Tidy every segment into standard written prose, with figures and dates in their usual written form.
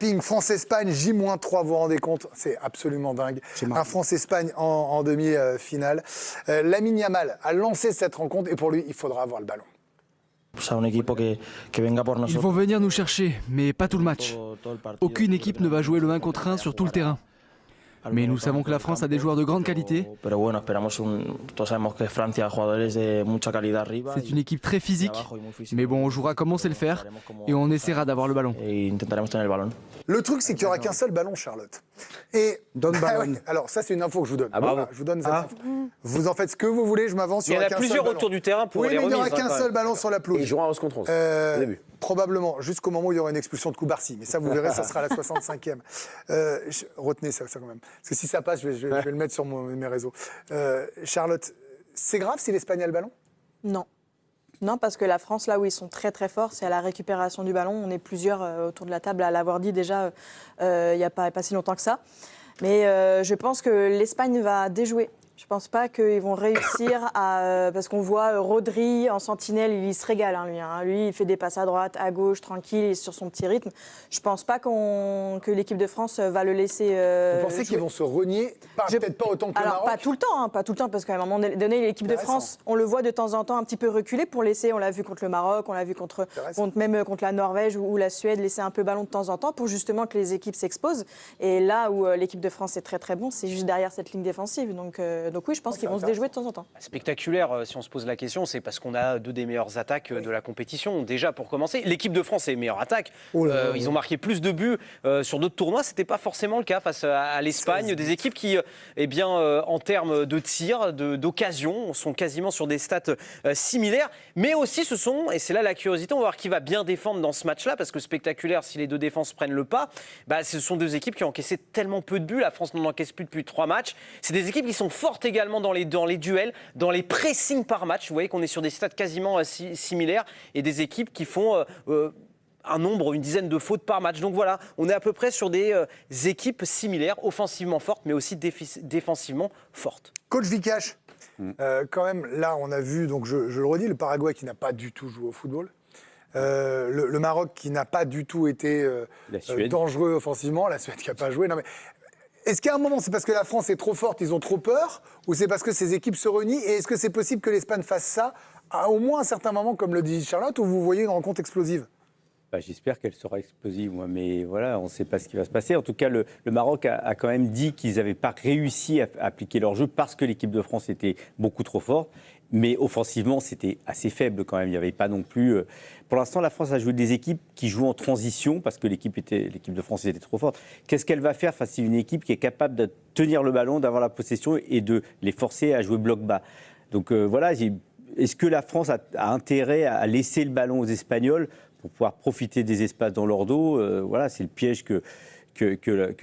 Ping, France-Espagne, J-3, vous vous rendez compte? C'est absolument dingue. Un France-Espagne en demi-finale. Lamine Yamal a lancé cette rencontre et pour lui, il faudra avoir le ballon. Ils vont venir nous chercher, mais pas tout le match. Aucune équipe ne va jouer le 1 contre 1 sur tout le terrain. Mais nous savons que la France a des joueurs de grande qualité. C'est une équipe très physique, mais bon, on jouera comme on sait le faire et on essaiera d'avoir le ballon. Le truc, c'est qu'il n'y aura qu'un seul ballon, Charlotte. Et ouais. Alors ça, c'est une info que je vous donne. Voilà, je vous donne cette info. Vous en faites ce que vous voulez, je m'avance. Il y en a plusieurs autour du terrain pour les remises. Il n'y aura qu'un seul ballon sur la pelouse. Et il jouera en 11 contre 11 au début. Probablement, jusqu'au moment où il y aura une expulsion de Koubarsi. Mais ça, vous verrez, ça sera à la 65e. Retenez ça quand même. Parce que si ça passe, je vais le mettre sur mes réseaux. Charlotte, c'est grave si l'Espagne a le ballon? Non. Non, parce que la France, là où ils sont très très forts, c'est à la récupération du ballon. On est plusieurs autour de la table à l'avoir dit déjà il n'y a pas si longtemps que ça. Mais je pense que l'Espagne va déjouer. Je ne pense pas qu'ils vont réussir à... parce qu'on voit Rodri en sentinelle, il se régale, lui. Lui, il fait des passes à droite, à gauche, tranquille, et sur son petit rythme. Je ne pense pas que l'équipe de France va le laisser Vous pensez qu'ils vont se renier? Peut-être pas autant que le Maroc? Pas tout le temps, pas tout le temps, parce qu'à un moment donné, l'équipe de France, on le voit de temps en temps un petit peu reculer pour laisser, on l'a vu contre le Maroc, on l'a vu même contre la Norvège ou la Suède, laisser un peu ballon de temps en temps pour justement que les équipes s'exposent. Et là où l'équipe de France est très très bon, c'est juste derrière cette ligne défensive. Donc oui, je pense qu'ils vont se déjouer de temps en temps. Spectaculaire, si on se pose la question, c'est parce qu'on a deux des meilleures attaques de la compétition. Déjà, pour commencer, l'équipe de France est meilleure attaque. Ils ont marqué plus de buts sur d'autres tournois. Ce n'était pas forcément le cas face à l'Espagne. Des équipes qui, en termes de tirs, d'occasion, sont quasiment sur des stats similaires. Mais aussi, et c'est là la curiosité, on va voir qui va bien défendre dans ce match-là. Parce que spectaculaire, si les deux défenses prennent le pas, ce sont deux équipes qui ont encaissé tellement peu de buts. La France n'en encaisse plus depuis 3 matchs. C'est des équipes qui sont fortes également dans les duels, dans les pressings par match. Vous voyez qu'on est sur des stats quasiment similaires et des équipes qui font une dizaine de fautes par match. Donc voilà, on est à peu près sur des équipes similaires, offensivement fortes, mais aussi défensivement fortes. Coach Vikash, quand même, là, on a vu, donc je le redis, le Paraguay qui n'a pas du tout joué au football. Le Maroc qui n'a pas du tout été dangereux offensivement. La Suède qui n'a pas joué. Non, mais est-ce qu'à un moment, c'est parce que la France est trop forte, ils ont trop peur, ou c'est parce que ces équipes se renient? Et est-ce que c'est possible que l'Espagne fasse ça à au moins un certain moment, comme le dit Charlotte, où vous voyez une rencontre explosive? J'espère qu'elle sera explosive, moi, mais voilà, on ne sait pas ce qui va se passer. En tout cas, le Maroc a quand même dit qu'ils n'avaient pas réussi à appliquer leur jeu parce que l'équipe de France était beaucoup trop forte. Mais offensivement, c'était assez faible quand même. Il n'y avait pas non plus... Pour l'instant, la France a joué des équipes qui jouent en transition parce que l'équipe de France était trop forte. Qu'est-ce qu'elle va faire face à une équipe qui est capable de tenir le ballon, d'avoir la possession et de les forcer à jouer bloc bas? Donc voilà, est-ce que la France a intérêt à laisser le ballon aux Espagnols pour pouvoir profiter des espaces dans leur dos? Voilà, c'est le piège que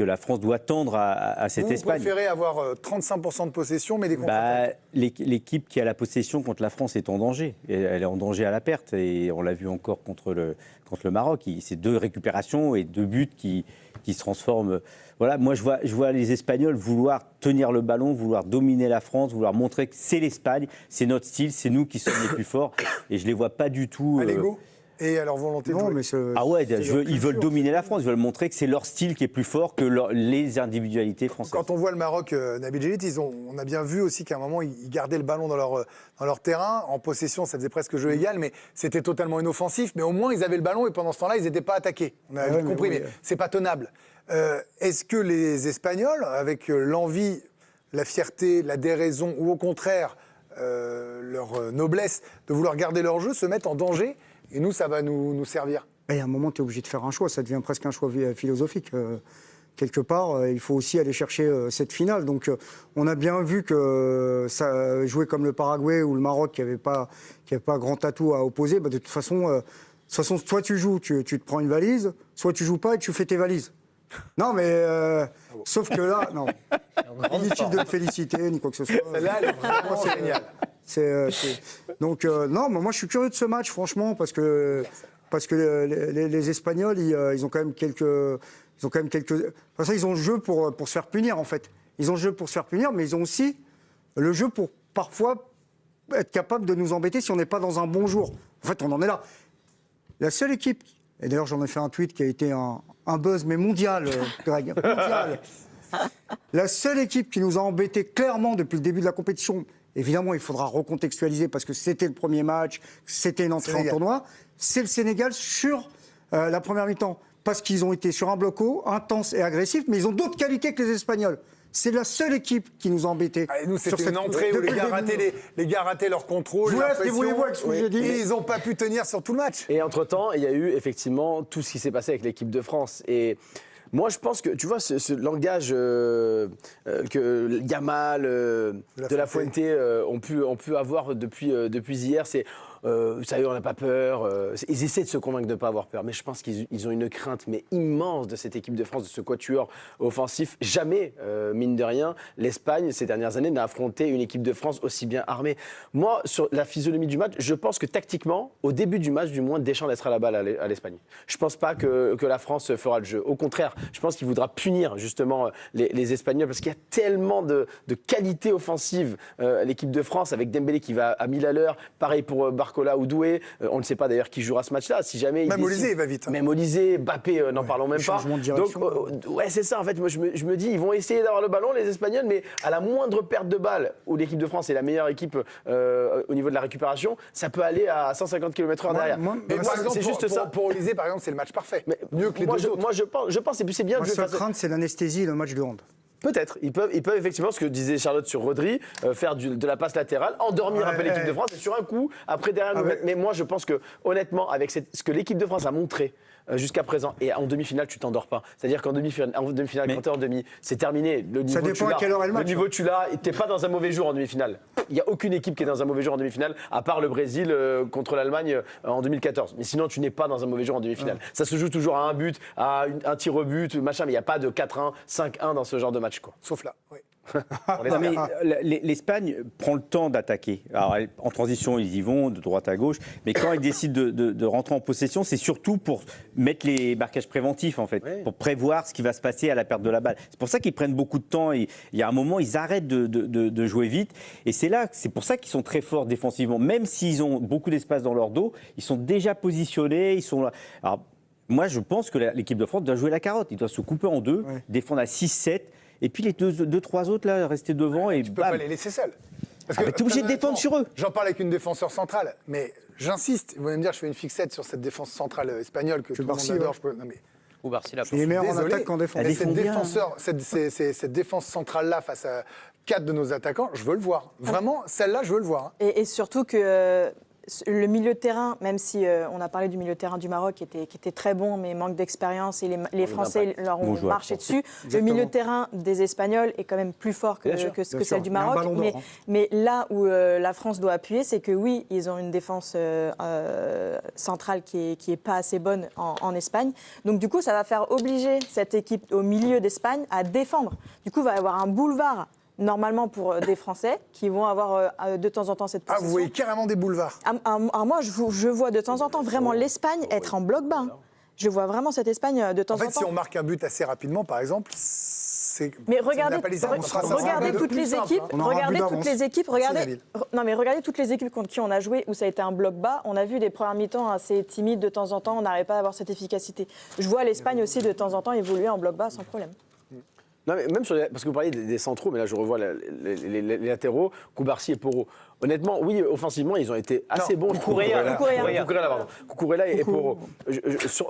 la France doit tendre à cette Espagne. Vous préférez avoir 35% de possession, mais des contre-attaques? L'équipe qui a la possession contre la France est en danger. Elle est en danger à la perte. Et on l'a vu encore contre le Maroc. C'est 2 récupérations et 2 buts qui se transforment. Voilà, moi, je vois les Espagnols vouloir tenir le ballon, vouloir dominer la France, vouloir montrer que c'est l'Espagne, c'est notre style, c'est nous qui sommes les plus forts. Et je ne les vois pas du tout... À l'ego et à leur volonté de jouer. Ils veulent dominer la France, ils veulent montrer que c'est leur style qui est plus fort que les individualités françaises. Quand on voit le Maroc, Nabil Djellit, on a bien vu aussi qu'à un moment, ils gardaient le ballon dans leur terrain. En possession, ça faisait presque jeu égal, mais c'était totalement inoffensif. Mais au moins, ils avaient le ballon et pendant ce temps-là, ils n'étaient pas attaqués. On a compris, mais c'est pas tenable. Est-ce que les Espagnols, avec l'envie, la fierté, la déraison, ou au contraire, leur noblesse de vouloir garder leur jeu, se mettent en danger? Et nous, ça va nous servir. Et à un moment, tu es obligé de faire un choix. Ça devient presque un choix philosophique. Quelque part, il faut aussi aller chercher cette finale. Donc, on a bien vu que ça jouait comme le Paraguay ou le Maroc, qui n'avait pas grand atout à opposer. De toute façon, soit tu joues, tu te prends une valise, soit tu joues pas et tu fais tes valises. Non, mais sauf que là, non. Inutile de te féliciter, ni quoi que ce soit. Celle-là, elle est vraiment géniale. Donc, non, mais moi, je suis curieux de ce match, franchement, parce que les Espagnols, ils ont quand même quelques... Enfin, ça, ils ont le jeu pour se faire punir, en fait. Ils ont le jeu pour se faire punir, mais ils ont aussi le jeu pour, parfois, être capable de nous embêter si on n'est pas dans un bon jour. En fait, on en est là. La seule équipe Et d'ailleurs, j'en ai fait un tweet qui a été un buzz, mais mondial, Greg, mondial. La seule équipe qui nous a embêtés clairement depuis le début de la compétition, évidemment, il faudra recontextualiser parce que c'était le premier match, c'était une entrée en tournoi, c'est le Sénégal sur la première mi-temps. Parce qu'ils ont été sur un bloc haut, intense et agressif, mais ils ont d'autres qualités que les Espagnols. C'est la seule équipe qui nous a embêtés. Et nous, c'était une entrée où les gars rataient leur contrôle. Débrouillez-vous avec ce que j'ai dit. Et ils n'ont pas pu tenir sur tout le match. Et entre-temps, il y a eu effectivement tout ce qui s'est passé avec l'équipe de France. Et moi, je pense que, tu vois, ce langage que Yamal, de la Fuente ont pu avoir depuis hier, c'est ça y est, on n'a pas peur. Ils essaient de se convaincre de ne pas avoir peur, mais je pense qu'ils ont une crainte mais immense de cette équipe de France, de ce quatuor offensif. Jamais, mine de rien, l'Espagne, ces dernières années, n'a affronté une équipe de France aussi bien armée. Moi, sur la physionomie du match, je pense que tactiquement, au début du match, du moins, Deschamps laissera la balle à l'Espagne. Je ne pense pas que la France fera le jeu. Au contraire, je pense qu'il voudra punir justement les Espagnols parce qu'il y a tellement de qualité offensive. L'équipe de France, avec Dembélé qui va à 1000 à l'heure, pareil pour Barcola ou Doué, on ne sait pas d'ailleurs qui jouera ce match-là. Si jamais même Olysée, il va vite. Même Olysée, Mbappé, n'en parlons même pas. Donc, ouais, c'est ça. En fait, moi, je me dis, ils vont essayer d'avoir le ballon, les Espagnols, mais à la moindre perte de balle, où l'équipe de France est la meilleure équipe au niveau de la récupération, ça peut aller à 150 km/h derrière. C'est juste ça. Pour Olysée, par exemple, c'est le match parfait. Mieux que les deux autres. Moi, je pense, et puis c'est bien. Ma seule crainte, c'est l'anesthésie et le match de hand. Peut-être. Ils peuvent effectivement, ce que disait Charlotte sur Rodri, faire de la passe latérale, endormir un peu l'équipe de France et sur un coup, après derrière nous mettre. Mais moi, je pense que, honnêtement, avec ce que l'équipe de France a montré jusqu'à présent, et en demi-finale, tu t'endors pas. C'est-à-dire qu'en demi-finale, quand t'es en demi, c'est terminé. Le niveau, ça dépend à quelle heure est le match. Le niveau, tu l'as, t'es pas dans un mauvais jour en demi-finale. Il n'y a aucune équipe qui est dans un mauvais jour en demi-finale, à part le Brésil contre l'Allemagne en 2014. Mais sinon, tu n'es pas dans un mauvais jour en demi-finale. Ça se joue toujours à un but, à un tir au but, machin, mais il n'y a pas de 4-1, 5-1 dans ce genre de match, quoi. Sauf là, oui. Non, mais l'Espagne prend le temps d'attaquer. Alors, en transition, ils y vont de droite à gauche, mais quand ils décident de rentrer en possession, c'est surtout pour mettre les marquages préventifs, en fait, pour prévoir ce qui va se passer à la perte de la balle. C'est pour ça qu'ils prennent beaucoup de temps. Il y a un moment, ils arrêtent de jouer vite, et c'est pour ça qu'ils sont très forts défensivement. Même s'ils ont beaucoup d'espace dans leur dos, ils sont déjà positionnés. Ils sont là. Alors, moi, je pense que l'équipe de France doit jouer la carotte. Ils doivent se couper en deux, défendre à 6-7. Et puis les deux, trois autres, là, rester devant et tu peux pas les laisser seuls. Parce que t'es obligé de défendre sur eux. J'en parle avec une défenseur centrale, mais j'insiste. Vous allez me dire, je fais une fixette sur cette défense centrale espagnole que tout le monde adore. Non, mais... Ou Barcy, il est meilleur en attaque qu'en défense. Cette défense centrale-là face à 4 de nos attaquants, je veux le voir. Vraiment, celle-là, je veux le voir. Et surtout que le milieu de terrain, même si on a parlé du milieu de terrain du Maroc qui était très bon, mais manque d'expérience et les Français leur ont marché dessus. Le milieu de terrain des Espagnols est quand même plus fort que celle du Maroc. Mais là où la France doit appuyer, c'est que oui, ils ont une défense centrale qui est pas assez bonne en Espagne. Donc du coup, ça va faire obliger cette équipe au milieu d'Espagne à défendre. Du coup, il va y avoir un boulevard normalement pour des Français qui vont avoir de temps en temps cette position. Ah, vous voyez carrément des boulevards. Moi, je vois de temps en temps vraiment l'Espagne être en bloc bas. Je vois vraiment cette Espagne de temps en temps. En fait, si on marque un but assez rapidement, par exemple, c'est... Mais regardez toutes les équipes. Regardez toutes les équipes contre qui on a joué où ça a été un bloc bas. On a vu des premières mi-temps assez timides de temps en temps. On n'arrivait pas à avoir cette efficacité. Je vois l'Espagne aussi de temps en temps évoluer en bloc bas sans problème. Non, mais même parce que vous parliez des centraux, mais là je revois les latéraux, Koubarsi et Porro. Honnêtement, oui, offensivement, ils ont été assez bons. Cucurella et Porro.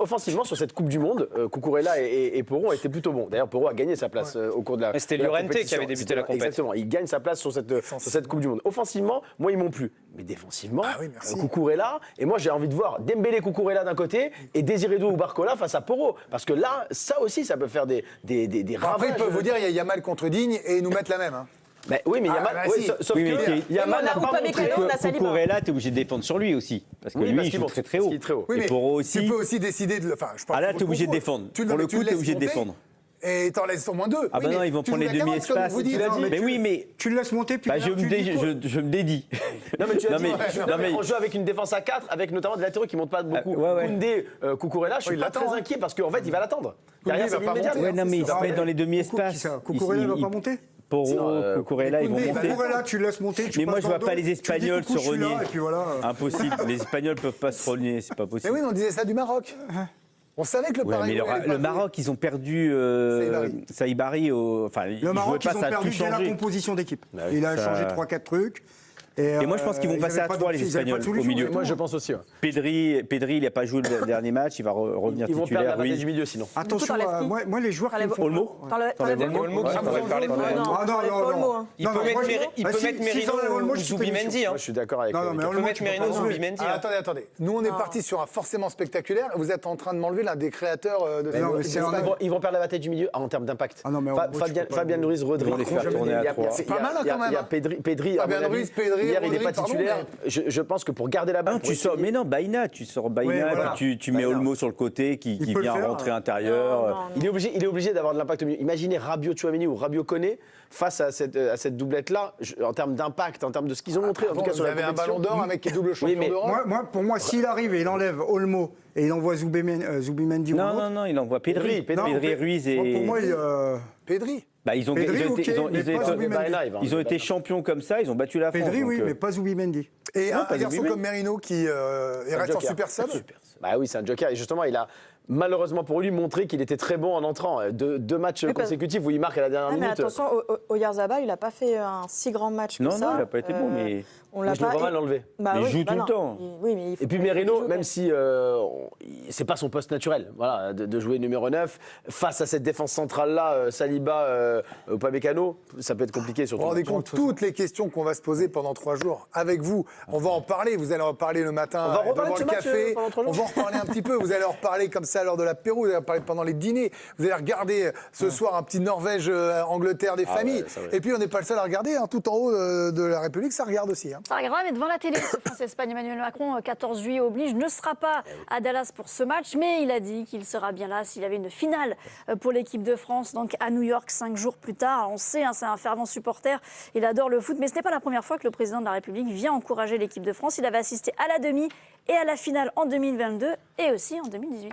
Offensivement, sur cette Coupe du Monde, Cucurella et Porro ont été plutôt bons. D'ailleurs, Porro a gagné sa place au cours de la. C'était Llorente qui avait débuté la compétition. Exactement, il gagne sa place sur cette Coupe du Monde. Offensivement, moi, ils m'ont plu. Mais défensivement, Cucurella, et moi j'ai envie de voir Dembélé, Cucurella d'un côté et Désiré Doué ou Barcola face à Porro. Parce que là, ça aussi, ça peut faire des ravages. Après, ils peuvent vous dire, il y a Yamal contre Digne et nous mettre la même. Mais oui, mais Yamal, sauf que Yamal n'a pas montré. Cucurella, t'es obligé de défendre sur lui aussi. Parce que lui, il joue très haut. Oui, et Porro aussi. Tu peux aussi décider de le. Enfin, je pense. Ah là, t'es obligé de défendre. Pour le coup, t'es obligé de défendre. Et t'en laisses au moins 2. Ah bah non, ils vont prendre les demi-espaces. Mais oui, mais tu le laisses monter, puis je me dédie. Non, mais tu as dit, on joue avec une défense à 4, avec notamment des latéraux qui ne montent pas beaucoup. Koundé, Cucurella, je suis pas très inquiet parce qu'en fait, il va l'attendre. Derrière, c'est immédiat. Non, mais il se met dans les demi-espaces. Cucurella ne va pas monter. Porro, Cucurella, ils vont monter. Cucurella, tu le laisses monter. Mais moi, je vois pas les Espagnols se renier. Impossible. Les Espagnols peuvent pas se renier, c'est pas possible. Mais oui, on disait ça du Maroc. On savait que le Ouais, Paraguay. mais allait pas le Maroc, ils ont perdu Saïbari. Enfin, Le Maroc, ils ont perdu dès la composition d'équipe. Il a changé 3-4 trucs. Et moi, je pense qu'ils vont passer à 3, les Espagnols, au milieu. Moi, je pense aussi. Ouais. Pedri, il n'a pas joué le dernier match, il va revenir Ils vont perdre titulaire. la bataille Ruiz. du milieu sinon. Attention, moi les joueurs qui me font... Olmo T'enlèves Olmo qui Ah, va parler de non, Ah non, t'enlèves non, pas Olmo, non. hein. Il peut mettre Merino ou Zubimendi. Moi, je suis d'accord avec. Non, non, mais Il peut Olmo, mettre tu peux Merino pas ou enlever. Zubimendi. Ah, attendez. Nous, on est parti sur un forcément spectaculaire. Vous êtes en train de m'enlever l'un des créateurs de non, mais c'est un- Ils vont perdre la bataille du milieu en termes d'impact. Ah non, mais Fabien Ruiz, Rodri. Ils vont les faire tourner à 3. C'est pas mal, hein, quand même, Il y a hein. Pedri, à mon Fabien avis, Ruiz, Pedri, hier, il n'est Rodri, pas pardon, titulaire. Je pense que pour garder la balle. Non, tu sors Baïna, tu sors Baïna, Oui, voilà. puis tu mets Baïna. Olmo sur le côté qui Il peut le vient faire, rentrer hein. intérieur. Il est obligé d'avoir de l'impact au milieu. Imaginez Rabiot Tchouaméni ou Rabiot Koné face à cette doublette-là, en termes d'impact, en termes de ce qu'ils ont montré, en tout cas Vous sur la avez un compétition. ballon d'or, un mec qui est double champion mais d'Europe. Pour moi, s'il arrive et il enlève Olmo et il envoie Zubimendi ou un autre, Non, il envoie Pedri, Pedri, Ruiz moi, et... pour moi, Pedri. Bah, ils ont Pedri, ok, mais pas Zubimendi. ils ont été champions comme ça, ils ont battu la France. Pedri, oui, donc, mais pas Zubimendi. Et Non, un pas garçon Zubimendi. comme Merino qui reste en Joker. super sub. Bah oui, c'est un joker. Et justement, il a malheureusement pour lui montré qu'il était très bon en entrant. Deux matchs Oui, parce- consécutifs où il marque à la dernière Ouais, mais minute. attention, Oyarzabal, il n'a pas fait un si grand match que Non, ça. non, il n'a pas été bon, mais... On Moi, l'a je le pas. vois mal l'enlever. Bah Il oui, joue bah tout le non. temps. Oui, mais il faut Et puis il faut Merino, qu'il joue, même quoi. si c'est pas son poste naturel, voilà, de jouer numéro 9, face à cette défense centrale-là, Saliba, Upamecano, ça peut être compliqué Vous surtout. vous rendez compte toutes les questions qu'on va se poser pendant 3 jours avec vous. On va en parler. Vous allez en parler le matin On va reparler devant de ce le match, café. pendant 3 jours. On va en reparler un petit peu. Vous allez en reparler comme ça lors de l'apéro. Vous allez en parler pendant les dîners. Vous allez regarder ce soir un petit Norvège-Angleterre des familles. ouais, ça, ouais. Et puis on n'est pas le seul à regarder. Hein. Tout en haut de la République, ça regarde aussi. Hein. Ça regardera, mais devant la télé, ce France-Espagne, Emmanuel Macron, 14 juillet oblige, ne sera pas à Dallas pour ce match, mais il a dit qu'il sera bien là s'il y avait une finale pour l'équipe de France, donc à New York, 5 jours plus tard. Alors, on sait, hein, c'est un fervent supporter, il adore le foot, mais ce n'est pas la première fois que le président de la République vient encourager l'équipe de France. Il avait assisté à la demi et à la finale en 2022 et aussi en 2018.